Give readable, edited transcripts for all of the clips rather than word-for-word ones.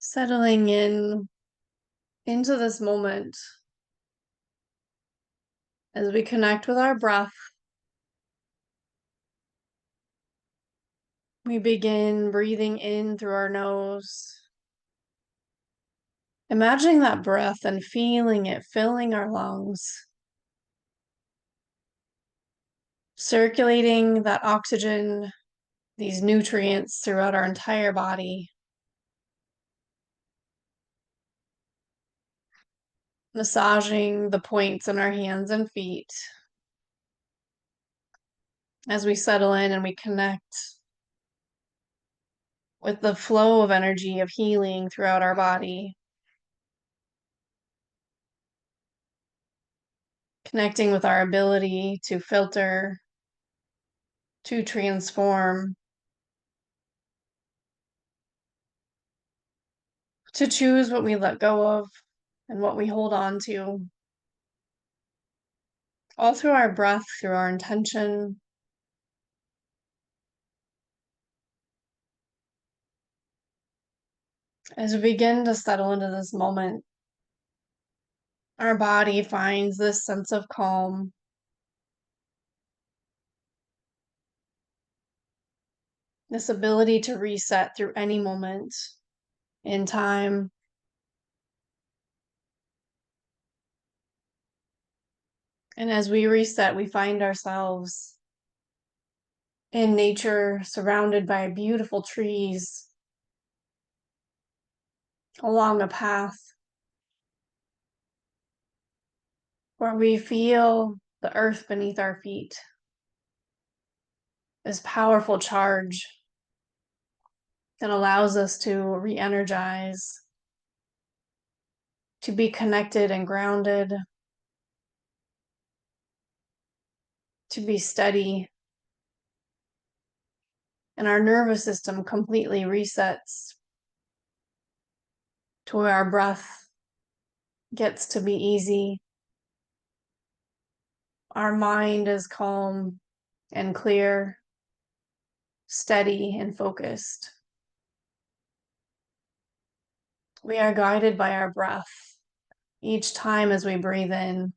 Settling in into this moment as we connect with our breath. We begin breathing in through our nose, imagining that breath and feeling it filling our lungs, circulating that oxygen, these nutrients throughout our entire body, massaging the points in our hands and feet as we settle in and we connect with the flow of energy of healing throughout our body, connecting with our ability to filter, to transform, to choose what we let go of and what we hold on to, all through our breath, through our intention. As we begin to settle into this moment, our body finds this sense of calm, this ability to reset through any moment in time. And as we reset, we find ourselves in nature, surrounded by beautiful trees, along a path where we feel the earth beneath our feet, this powerful charge that allows us to re-energize, to be connected and grounded, to be steady. And our nervous system completely resets to where our breath gets to be easy. Our mind is calm and clear, steady and focused. We are guided by our breath each time as we breathe in.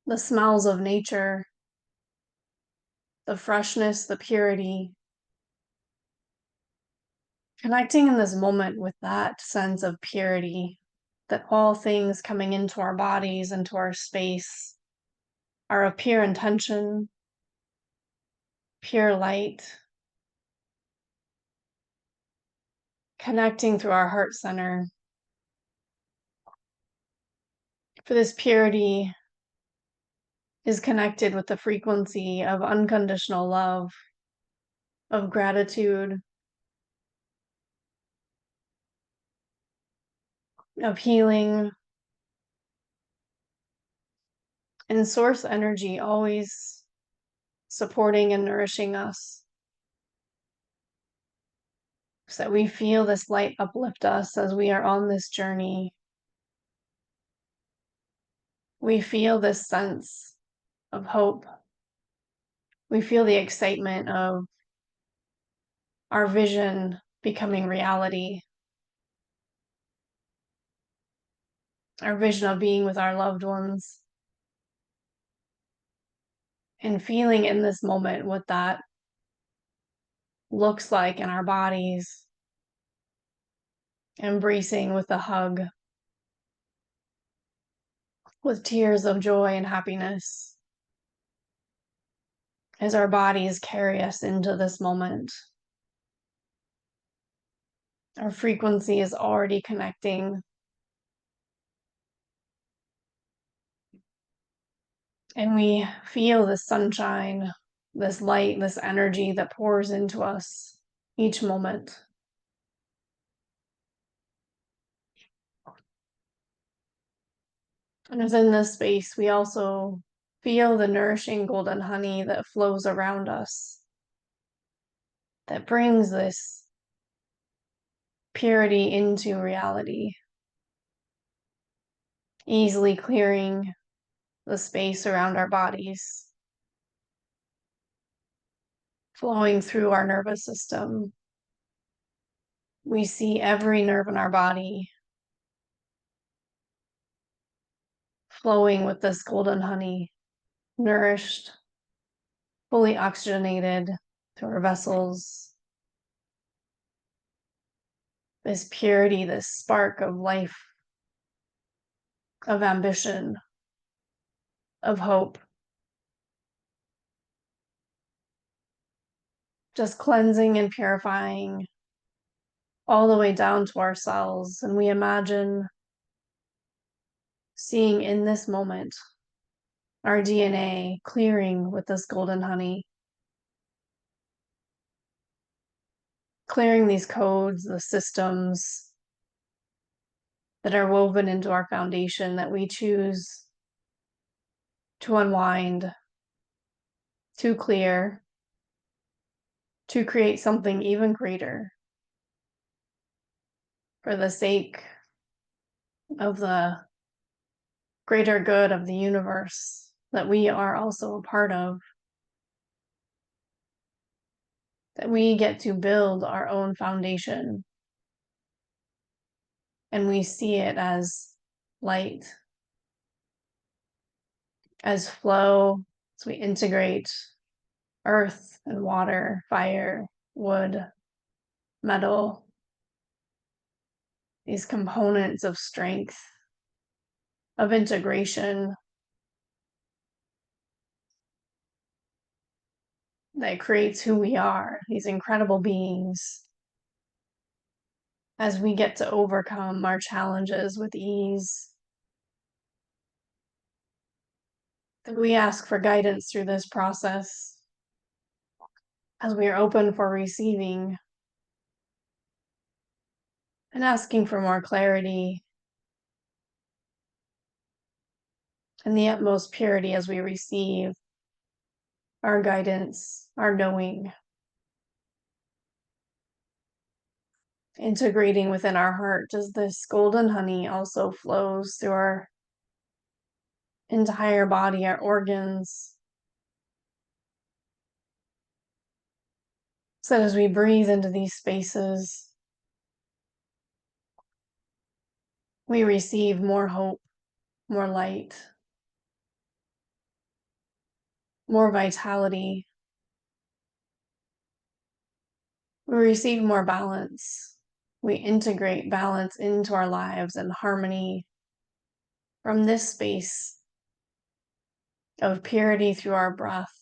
The smells of nature, the freshness, the purity. Connecting in this moment with that sense of purity, that all things coming into our bodies, into our space, are of pure intention, pure light. Connecting through our heart center. For this purity is connected with the frequency of unconditional love, of gratitude, of healing, and source energy always supporting and nourishing us, so that we feel this light uplift us as we are on this journey. We feel this sense of hope. We feel the excitement of our vision becoming reality, our vision of being with our loved ones, and feeling in this moment what that looks like in our bodies, embracing with a hug, with tears of joy and happiness, as our bodies carry us into this moment. Our frequency is already connecting, and we feel the sunshine, this light, this energy that pours into us each moment. And within this space, we also feel the nourishing golden honey that flows around us, that brings this purity into reality, easily clearing the space around our bodies, flowing through our nervous system, We see every nerve in our body flowing with this golden honey, nourished, fully oxygenated through our vessels. This purity, this spark of life, of ambition, of hope. Just cleansing and purifying all the way down to our cells. And we imagine seeing in this moment our DNA clearing with this golden honey, clearing these codes, the systems that are woven into our foundation that we choose to unwind, to clear, to create something even greater for the sake of the greater good of the universe that we are also a part of, that we get to build our own foundation. And we see it as light, as flow, as we integrate earth and water, fire, wood, metal, these components of strength, of integration that creates who we are, these incredible beings, as we get to overcome our challenges with ease. We ask for guidance through this process as we are open for receiving and asking for more clarity and the utmost purity as we receive our guidance, our knowing, integrating within our heart as this golden honey also flows through our entire body, our organs. So as we breathe into these spaces, we receive more hope, more light, more vitality. We receive more balance. We integrate balance into our lives and harmony from this space of purity through our breath.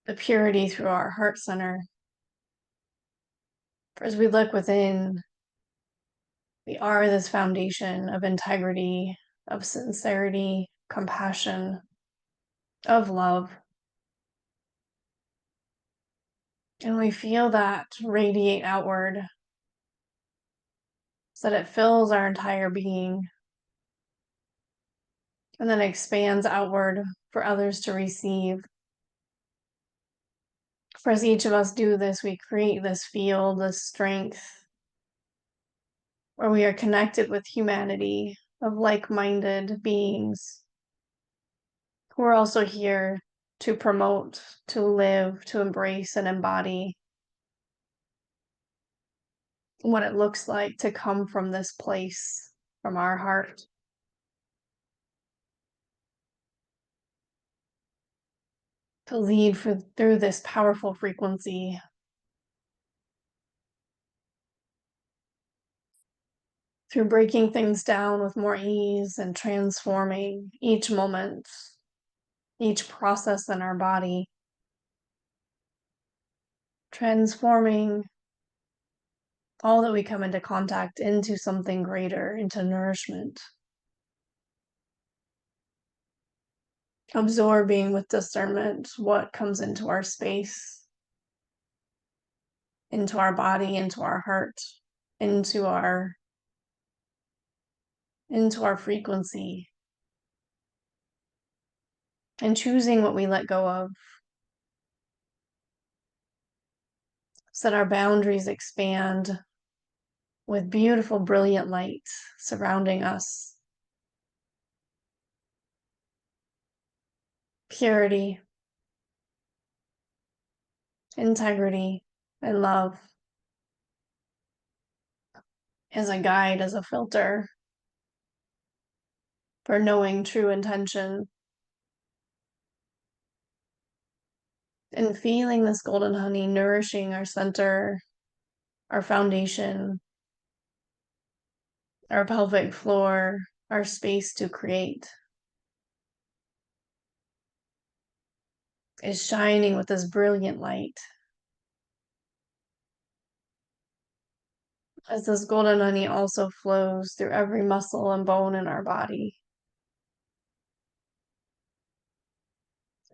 The purity through our heart center. For as we look within, we are this foundation of integrity, of sincerity, compassion, of love. And we feel that radiate outward so that it fills our entire being and then expands outward for others to receive. For as each of us do this, we create this field, this strength, where we are connected with humanity of like-minded beings who are also here to promote, to live, to embrace and embody what it looks like to come from this place, from our heart. To lead through this powerful frequency. Through breaking things down with more ease and transforming each moment, each process in our body. Transforming all that we come into contact into something greater, into nourishment. Absorbing with discernment what comes into our space, into our body, into our heart, into our frequency, and choosing what we let go of so that our boundaries expand with beautiful, brilliant light surrounding us. Purity, integrity, and love as a guide, as a filter for knowing true intention and feeling this golden honey nourishing our center, our foundation, our pelvic floor, our space to create is shining with this brilliant light. As this golden honey also flows through every muscle and bone in our body,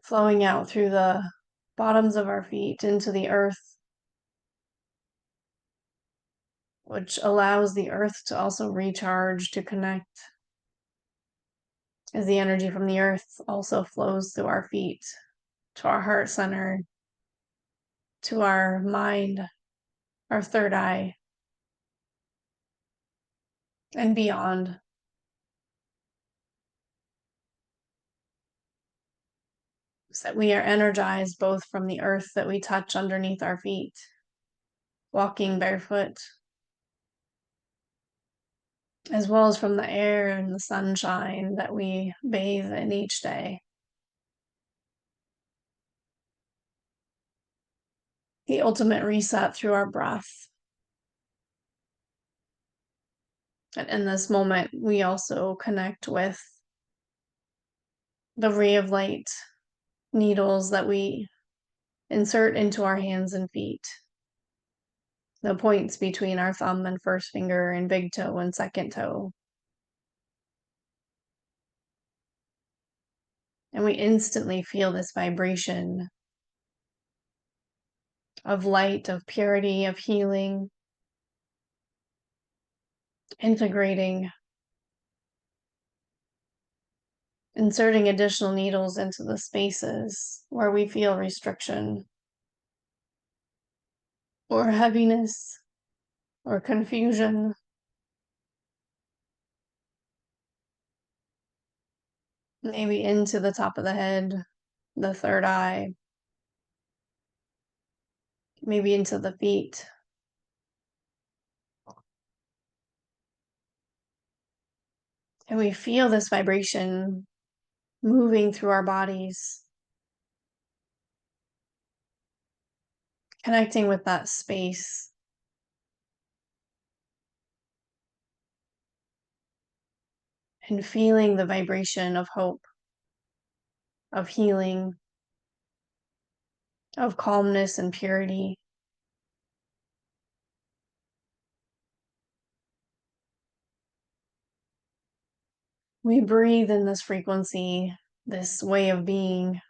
flowing out through the bottoms of our feet into the earth, which allows the earth to also recharge, to connect, as the energy from the earth also flows through our feet to our heart center, to our mind, our third eye, and beyond. So that we are energized both from the earth that we touch underneath our feet, walking barefoot, as well as from the air and the sunshine that we bathe in each day. The ultimate reset through our breath. And in this moment, we also connect with the ray of light needles that we insert into our hands and feet, the points between our thumb and first finger and big toe and second toe. And we instantly feel this vibration of light, of purity, of healing, integrating, inserting additional needles into the spaces where we feel restriction or heaviness or confusion. Maybe into the top of the head, the third eye, maybe into the feet. And we feel this vibration moving through our bodies, connecting with that space. And feeling the vibration of hope, of healing, of calmness and purity. We breathe in this frequency, this way of being.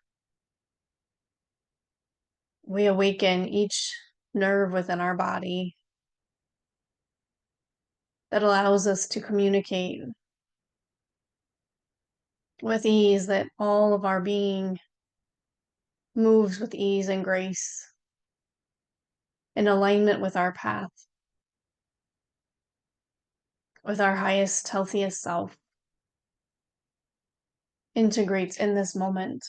We awaken each nerve within our body that allows us to communicate with ease, that all of our being moves with ease and grace in alignment with our path, with our highest, healthiest self, integrates in this moment.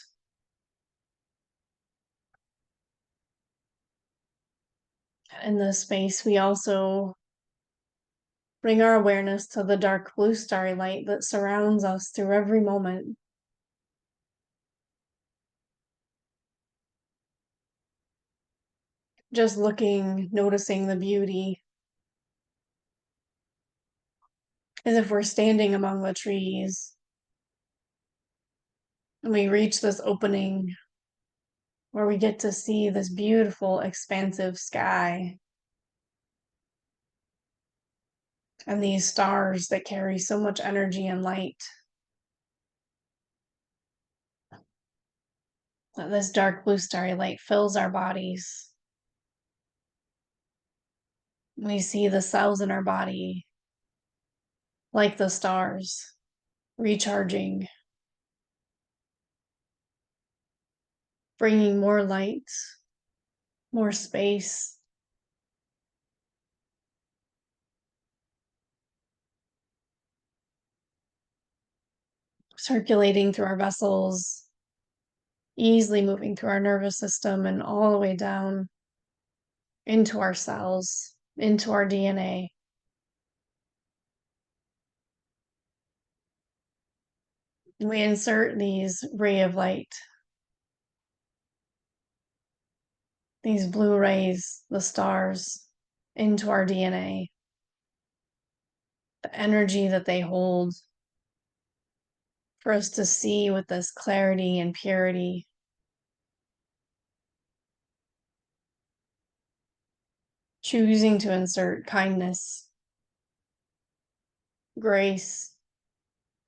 In this space, we also bring our awareness to the dark blue starry light that surrounds us through every moment. Just looking, noticing the beauty, as if we're standing among the trees. And we reach this opening where we get to see this beautiful, expansive sky and these stars that carry so much energy and light. This dark blue starry light fills our bodies. We see the cells in our body like the stars, recharging, bringing more light, more space, circulating through our vessels, easily moving through our nervous system and all the way down into our cells, into our DNA. We insert these ray of light, these blue rays, the stars, into our DNA. The energy that they hold for us to see with this clarity and purity. Choosing to insert kindness, grace,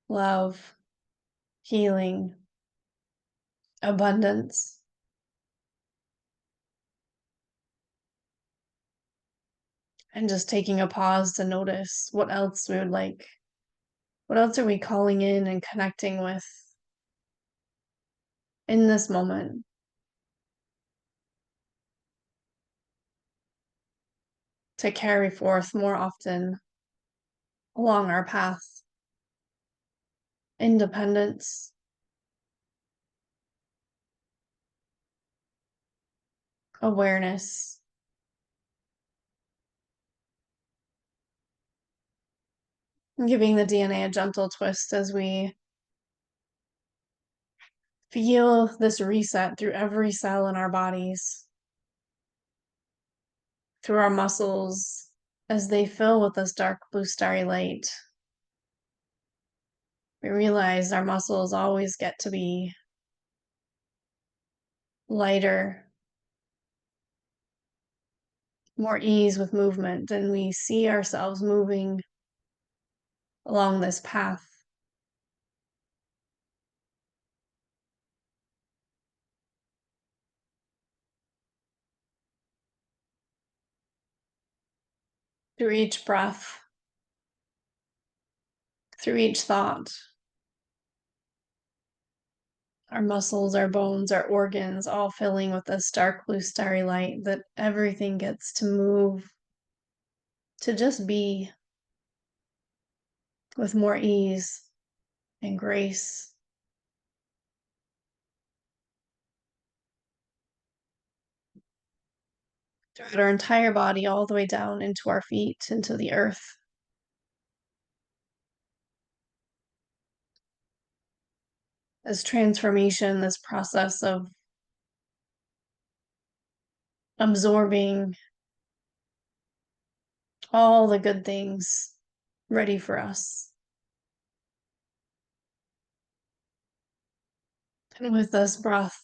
love, healing, abundance. And just taking a pause to notice what else we would like. What else are we calling in and connecting with in this moment? To carry forth more often along our path. Independence, awareness, giving the DNA a gentle twist as we feel this reset through every cell in our bodies, through our muscles, as they fill with this dark blue starry light. We realize our muscles always get to be lighter, more ease with movement, and we see ourselves moving along this path. Through each breath, through each thought, our muscles, our bones, our organs, all filling with this dark blue starry light, that everything gets to move, to just be with more ease and grace. Throughout our entire body, all the way down into our feet, into the earth. This transformation, this process of absorbing all the good things ready for us. And with this breath,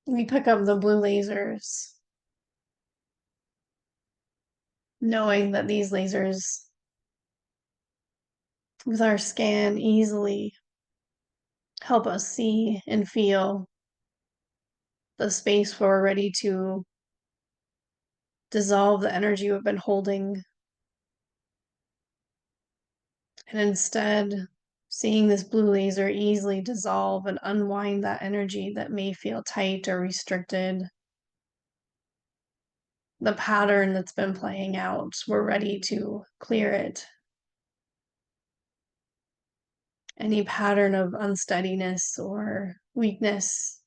we pick up the blue lasers, knowing that these lasers, with our scan, easily help us see and feel the space where we're ready to dissolve the energy we've been holding. And instead, seeing this blue laser easily dissolve and unwind that energy that may feel tight or restricted. The pattern that's been playing out, we're ready to clear it. Any pattern of unsteadiness or weakness,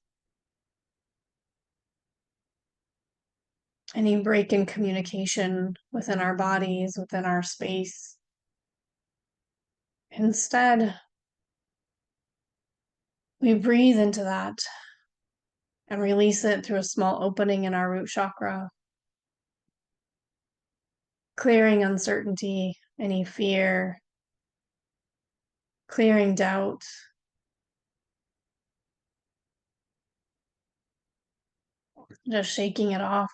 any break in communication within our bodies, within our space. Instead, we breathe into that and release it through a small opening in our root chakra, clearing uncertainty, any fear, clearing doubt, just shaking it off.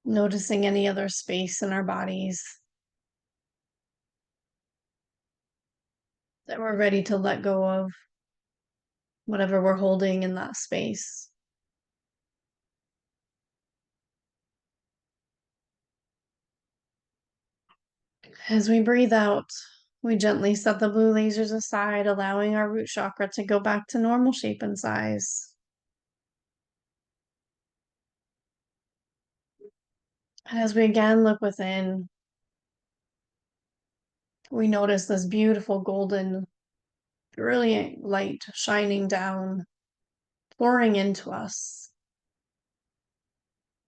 Noticing any other space in our bodies that we're ready to let go of, whatever we're holding in that space. As we breathe out, we gently set the blue lasers aside, allowing our root chakra to go back to normal shape and size. And as we again look within, We notice this beautiful golden, brilliant light shining down, pouring into us,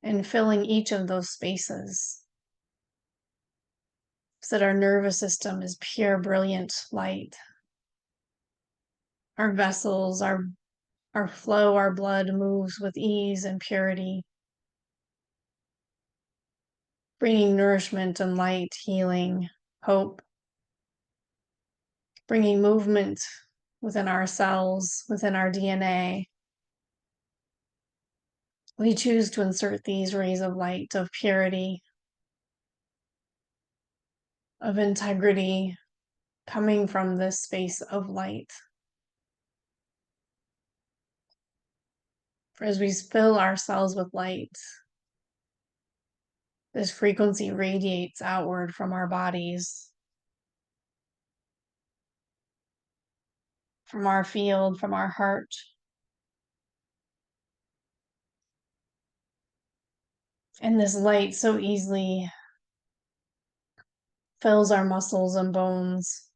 and filling each of those spaces so that our nervous system is pure, brilliant light. Our vessels, our flow, our blood moves with ease and purity, bringing nourishment and light, healing, hope, bringing movement within our cells, within our DNA. We choose to insert these rays of light, of purity, of integrity, coming from this space of light. For as we fill ourselves with light, this frequency radiates outward from our bodies, from our field, from our heart. And this light so easily fills our muscles and bones,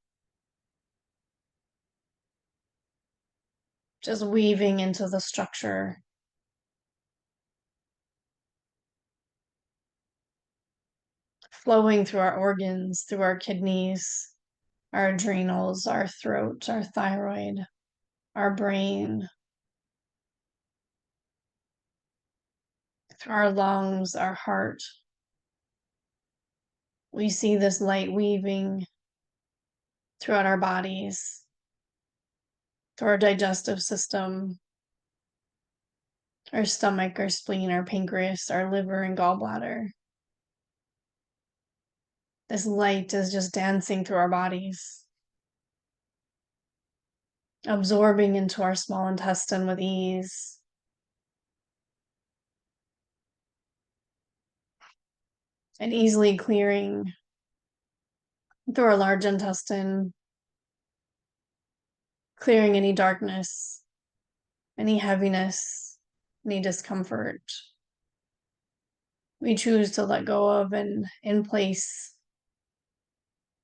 just weaving into the structure, flowing through our organs, through our kidneys, our adrenals, our throat, our thyroid, our brain, through our lungs, our heart. We see this light weaving throughout our bodies, through our digestive system, our stomach, our spleen, our pancreas, our liver, and gallbladder. This light is just dancing through our bodies, absorbing into our small intestine with ease. And easily clearing through our large intestine, clearing any darkness, any heaviness, any discomfort. We choose to let go of and in place.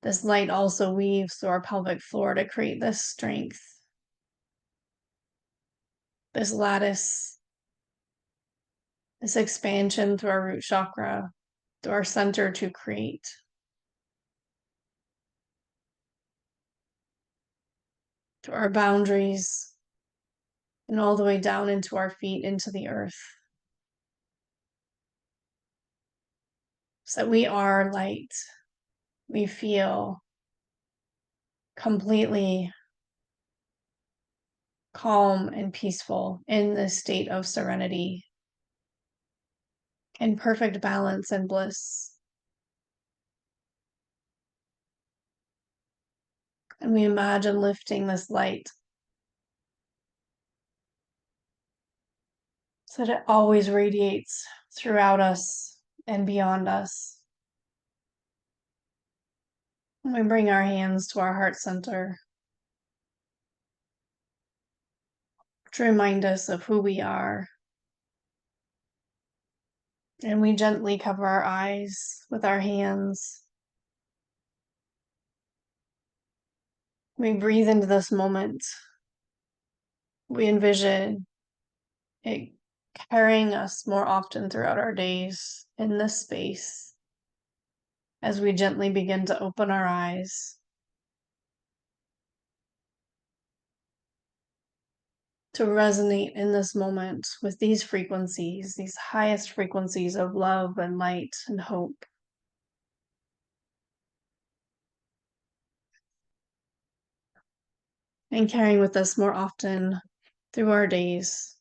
This light also weaves through our pelvic floor to create this strength, this lattice, this expansion through our root chakra, through our center to create. Through our boundaries, and all the way down into our feet, into the earth. So that we are light. We feel completely calm and peaceful in this state of serenity, in perfect balance and bliss. And we imagine lifting this light so that it always radiates throughout us and beyond us. And we bring our hands to our heart center to remind us of who we are. And we gently cover our eyes with our hands. We breathe into this moment. We envision it carrying us more often throughout our days in this space as we gently begin to open our eyes to resonate in this moment with these frequencies, these highest frequencies of love and light and hope. And carrying with us more often through our days.